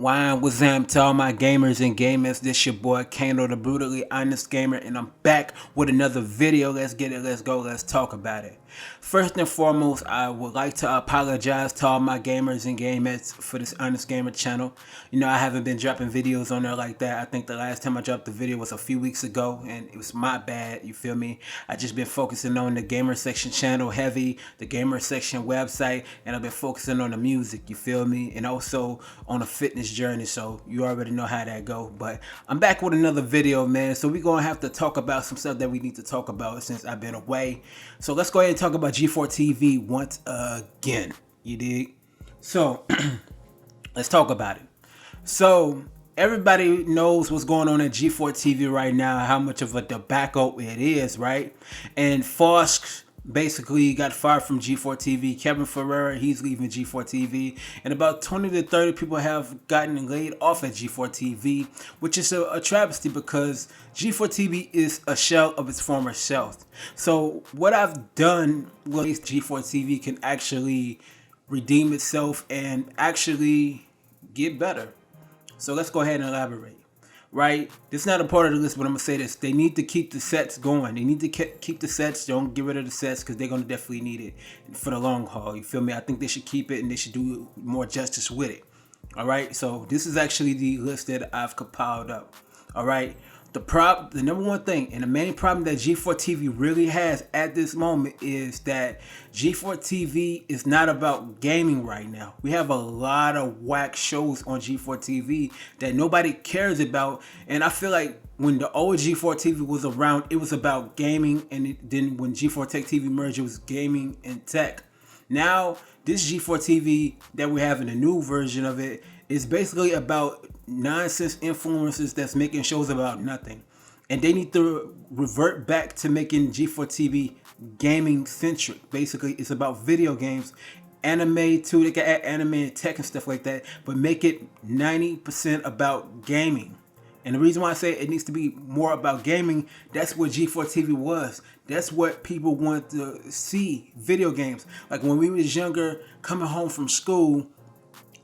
Wine with Zam to all my gamers and gamers. This your boy Kano, the brutally honest gamer, and I'm back with another video. Let's get it, let's go, let's talk about it. First and foremost, I would like to apologize to all my gamers and gamers for this Honest Gamer channel. You know, I haven't been dropping videos on there like that. I think the last time I dropped the video was a few weeks ago, and it was my bad, you feel me? I just been focusing on the gamer section channel heavy, the gamer section website, and I've been focusing on the music, you feel me? And also on a fitness journey, so you already know how that go. But I'm back with another video, man, so we're gonna have to talk about some stuff that we need to talk about since I've been away. So let's go ahead and talk about G4TV once again, you dig? So let's talk about it. So everybody knows what's going on at G4TV right now, how much of a debacle it is, right? And Fosk basically got fired from G4TV. Kevin Ferreira, he's leaving G4TV, and about 20 to 30 people have gotten laid off at G4TV, which is a travesty because G4TV is a shell of its former self. So what I've done with G4TV can actually redeem itself and actually get better. So let's go ahead and elaborate. Right, this is not a part of the list, but I'm gonna say this: they need to keep the sets going. They need to keep the sets. Don't get rid of the sets because they're gonna definitely need it for the long haul. You feel me? I think they should keep it and they should do more justice with it. All right. So this is actually the list that I've compiled up. All right. The number one thing and the main problem that G4TV really has at this moment is that G4TV is not about gaming right now. We have a lot of whack shows on G4TV that nobody cares about, and I feel like when the old G4TV was around, it was about gaming, and then when G4 Tech TV merged, it was gaming and tech. Now this G4TV that we have in a new version of it is basically about nonsense influencers that's making shows about nothing, and they need to revert back to making G4TV gaming centric. Basically, it's about video games, anime too. They can add anime and tech and stuff like that, but make it 90% about gaming. And the reason why I say it needs to be more about gaming, that's what G4TV was. That's what people want to see, video games. Like when we was younger, coming home from school,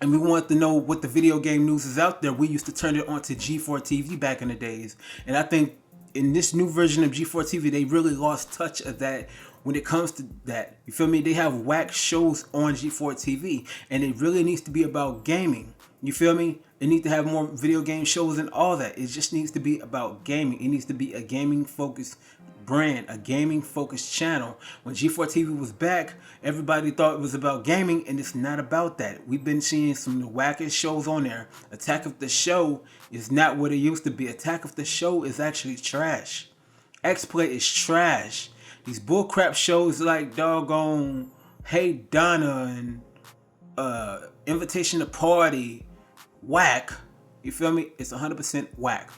and we want to know what the video game news is out there, we used to turn it on to G4TV back in the days. And I think in this new version of G4TV, they really lost touch of that when it comes to that. You feel me? They have whack shows on G4TV, and it really needs to be about gaming. You feel me? It needs to have more video game shows and all that. It just needs to be about gaming. It needs to be a gaming focused brand, a gaming focused channel. When G4TV was back, everybody thought it was about gaming, and it's not about that. We've been seeing some of the wackest shows on there. Attack of the Show is not what it used to be. Attack of the Show is actually trash. X-Play is trash. These bullcrap shows like doggone Hey Donna and Invitation to Party, whack. You feel me? It's 100% whack.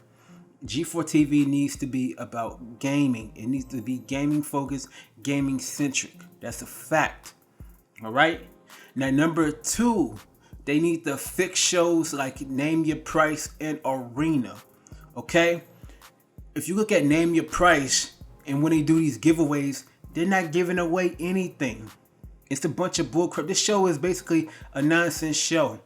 G4TV needs to be about gaming. It needs to be gaming focused, gaming centric. That's a fact. All right. Now, number two, they need to fix shows like Name Your Price and Arena. Okay. If you look at Name Your Price, and when they do these giveaways, they're not giving away anything. It's a bunch of bullcrap. This show is basically a nonsense show.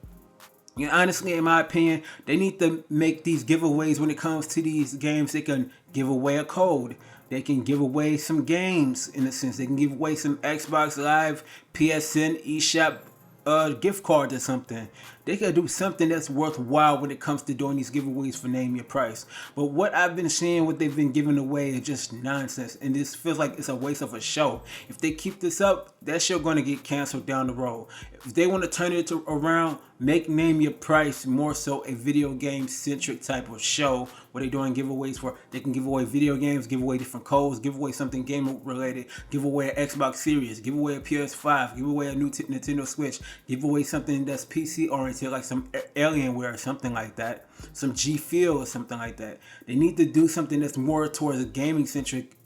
And honestly, in my opinion, they need to make these giveaways when it comes to these games. They can give away a code. They can give away some games in a sense. They can give away some Xbox Live, PSN, eShop gift cards or something. They can do something that's worthwhile when it comes to doing these giveaways for Name Your Price. But what I've been seeing, what they've been giving away is just nonsense, and this feels like it's a waste of a show. If they keep this up, that show going to get canceled down the road. If they want to turn it around, make Name Your Price more so a video game centric type of show where they're doing giveaways for, they can give away video games, give away different codes, give away something game related, give away an Xbox Series, give away a PS5, give away a new Nintendo Switch, give away something that's PC oriented like some Alienware or something like that, some G Fuel or something like that. They need to do something that's more towards a gaming centric,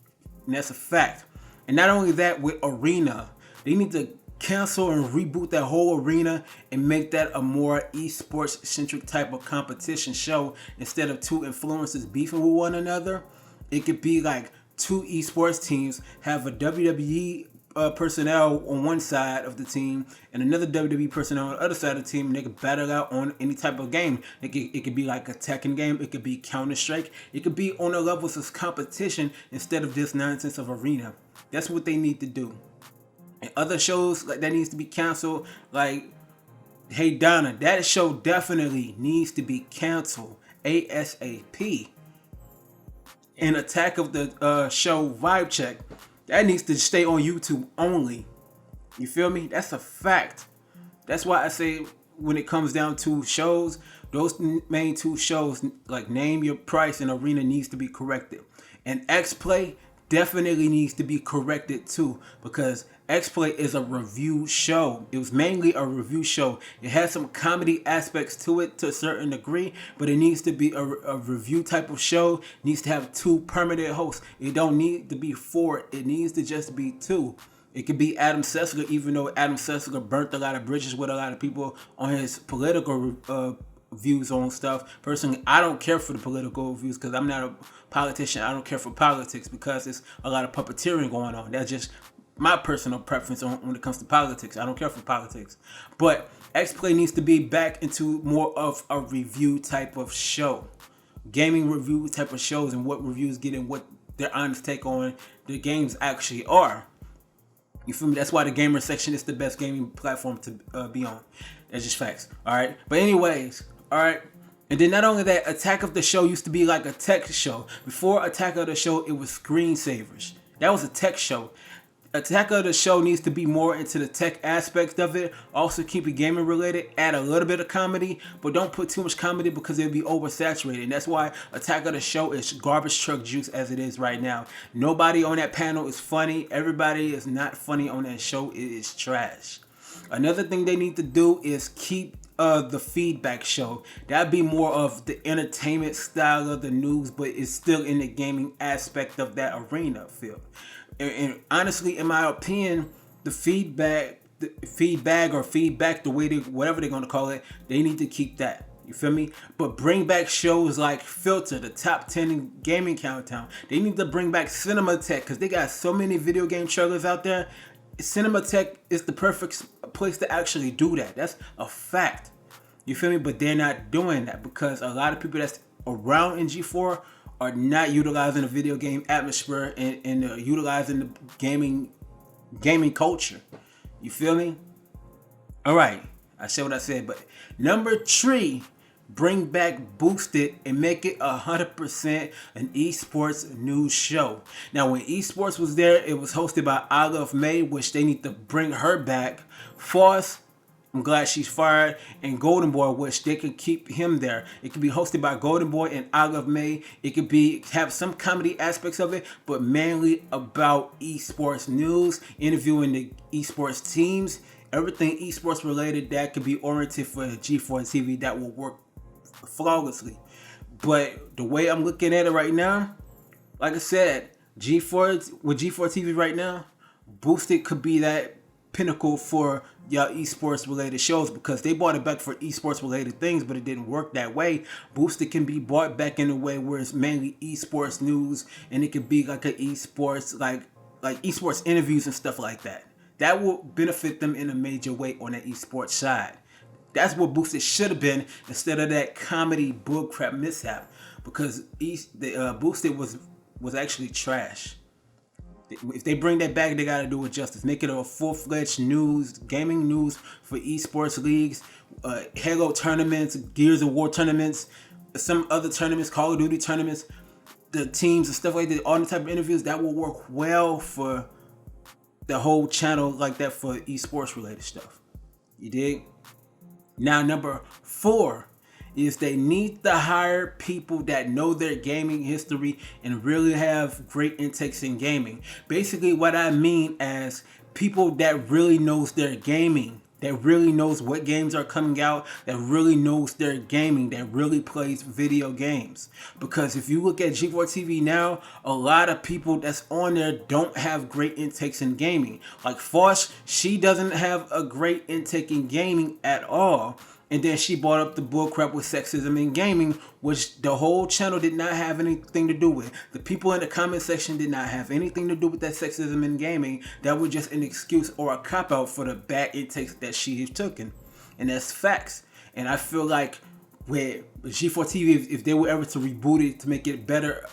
and that's a fact. And not only that, with Arena, they need to cancel and reboot that whole Arena and make that a more esports centric type of competition show. Instead of two influencers beefing with one another, it could be like two esports teams have a WWE personnel on one side of the team and another WWE personnel on the other side of the team, and they could battle out on any type of game. It could be like a Tekken game, it could be Counter-Strike, it could be on the levels of competition instead of this nonsense of arena. That's what they need to do. And other shows like that needs to be canceled, like Hey Donna, that show definitely needs to be canceled ASAP. And Attack of the Show Vibe Check, that needs to stay on YouTube only. You feel me? That's a fact. That's why I say when it comes down to shows, those main two shows, like Name Your Price and Arena, needs to be corrected. And X-Play definitely needs to be corrected too, because X-Play is a review show. It was mainly a review show. It has some comedy aspects to it to a certain degree, but it needs to be a review type of show. It needs to have 2 permanent hosts. It don't need to be 4. It needs to just be 2. It could be Adam Sessler, even though Adam Sessler burnt a lot of bridges with a lot of people on his political views on stuff. Personally, I don't care for the political views because I'm not a politician. I don't care for politics because it's a lot of puppeteering going on. That's just my personal preference when it comes to politics. I don't care for politics. But X-Play needs to be back into more of a review type of show. Gaming review type of shows, and what reviews get and what their honest take on the games actually are. You feel me? That's why the gamer section is the best gaming platform to be on. That's just facts. Alright? But anyways, alright? And then not only that, Attack of the Show used to be like a tech show. Before Attack of the Show, it was screensavers. That was a tech show. Attack of the Show needs to be more into the tech aspect of it. Also keep it gaming related. Add a little bit of comedy, but don't put too much comedy because it'll be oversaturated. And that's why Attack of the Show is garbage truck juice as it is right now. Nobody on that panel is funny. Everybody is not funny on that show. It is trash. Another thing they need to do is keep the feedback show. That'd be more of the entertainment style of the news, but it's still in the gaming aspect of that arena field. And honestly, in my opinion, the feedback, the way they, whatever they're gonna call it, they need to keep that. You feel me? But bring back shows like Filter, the top 10 in gaming countdown. They need to bring back Cinematech because they got so many video game trailers out there. Cinematech is the perfect place to actually do that. That's a fact. You feel me? But they're not doing that because a lot of people that's around in G4 are not utilizing the video game atmosphere and utilizing the gaming culture. You feel me? All right, I said what I said. But number 3, bring back Boosted and make it 100% an esports news show. Now, when esports was there, it was hosted by Olive May, which they need to bring her back. Force, I'm glad she's fired, and Golden Boy, which they could keep him there. It could be hosted by Golden Boy and Olive May. It could be have some comedy aspects of it, but mainly about esports news, interviewing the esports teams, everything esports related that could be oriented for G4Tv that will work flawlessly. But the way I'm looking at it right now, like I said, G4TV right now, Boosted could be that pinnacle for y'all esports related shows because they brought it back for esports related things, but it didn't work that way. Boosted can be brought back in a way where it's mainly esports news, and it could be like an esports like esports interviews and stuff like that. That will benefit them in a major way on the esports side. That's what Boosted should have been instead of that comedy bullcrap mishap, because Boosted was actually trash. If they bring that back, they gotta do it justice. Make it a full-fledged news, gaming news for esports leagues, Halo tournaments, Gears of War tournaments, some other tournaments, Call of Duty tournaments, the teams and stuff like that. All the type of interviews that will work well for the whole channel like that for esports related stuff. You dig? Now, number 4 is they need to hire people that know their gaming history and really have great intakes in gaming. Basically, what I mean as people that really knows their gaming, that really knows what games are coming out, that really knows their gaming, that really plays video games. Because if you look at G4TV now, a lot of people that's on there don't have great intakes in gaming. Like Fosh, she doesn't have a great intake in gaming at all. And then she brought up the bullcrap with sexism in gaming, which the whole channel did not have anything to do with. The people in the comment section did not have anything to do with that sexism in gaming. That was just an excuse or a cop-out for the bad intakes that she has taken. And that's facts. And I feel like with G4TV, if they were ever to reboot it to make it better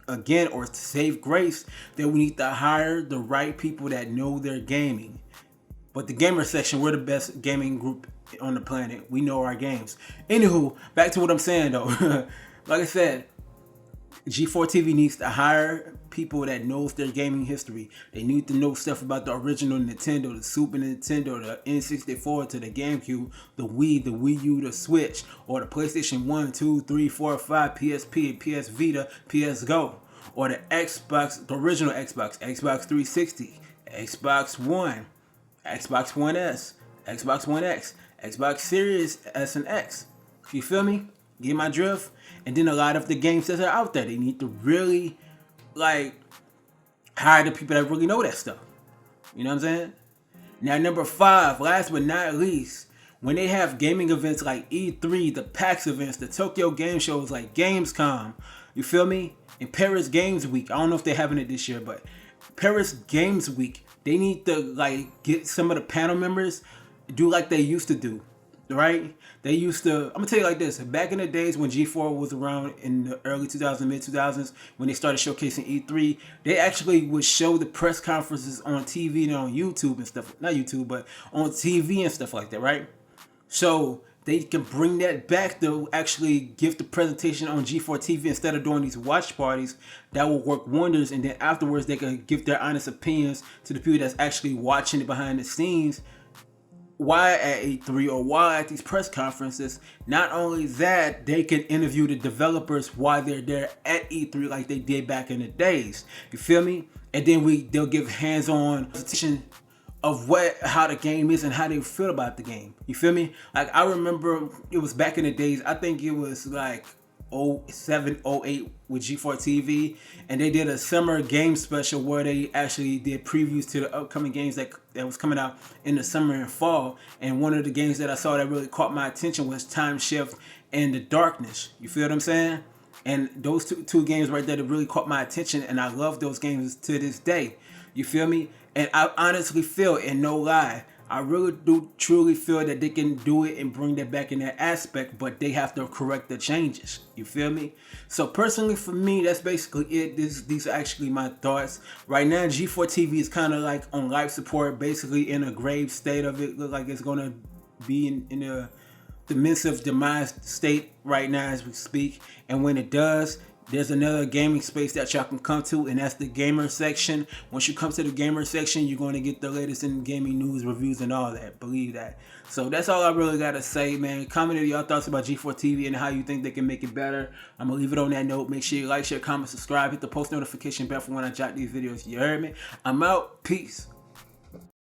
again or to save grace, then we need to hire the right people that know their gaming. But the gamer section, we're the best gaming group on the planet. We know our games. Anywho, back to what I'm saying though. Like I said, G4TV needs to hire people that knows their gaming history. They need to know stuff about the original Nintendo, the Super Nintendo, the N64 to the GameCube, the Wii U, the Switch, or the PlayStation 1, 2, 3, 4, 5, PSP, PS Vita, PS Go, or the Xbox, the original Xbox, Xbox 360, Xbox One, Xbox One S, Xbox One X, Xbox Series S and X. You feel me? Get my drift? And then a lot of the games that are out there, they need to really like hire the people that really know that stuff. You know what I'm saying? Now, number 5, last but not least, when they have gaming events like E3, the PAX events, the Tokyo game shows like Gamescom, you feel me? And Paris Games Week. I don't know if they're having it this year, but Paris Games Week, they need to like get some of the panel members do like they used to do, right? They used to, I'm gonna tell you like this, back in the days when G4 was around in the early 2000s, mid 2000s, when they started showcasing E3, they actually would show the press conferences on TV and on YouTube and stuff, not YouTube, but on TV and stuff like that, right? So they can bring that back to actually give the presentation on G4TV instead of doing these watch parties. That will work wonders, and then afterwards they can give their honest opinions to the people that's actually watching it behind the scenes. Why at E3 or why at these press conferences? Not only that, they can interview the developers while they're there at E3 like they did back in the days. You feel me? And then they'll give hands-on presentation of how the game is and how they feel about the game. You feel me? Like I remember it was back in the days, I think it was like 07, 08 with G4TV, and they did a summer game special where they actually did previews to the upcoming games that was coming out in the summer and fall. And one of the games that I saw that really caught my attention was Time Shift and The Darkness. You feel what I'm saying? And those two games right there that really caught my attention, and I love those games to this day. You feel me? And I honestly feel, and no lie, I really do truly feel that they can do it and bring that back in that aspect, but they have to correct the changes. You feel me? So personally for me, that's basically it. These are actually my thoughts. Right now, G4TV is kind of like on life support, basically in a grave state of it. Look like it's going to be in a submissive demise state right now as we speak. And when it does, there's another gaming space that y'all can come to, and that's the gamer section. Once you come to the gamer section, you're going to get the latest in gaming news, reviews, and all that. Believe that. So that's all I really got to say, man. Comment your thoughts about G4TV and how you think they can make it better. I'm going to leave it on that note. Make sure you like, share, comment, subscribe, hit the post notification bell for when I drop these videos. You heard me? I'm out. Peace.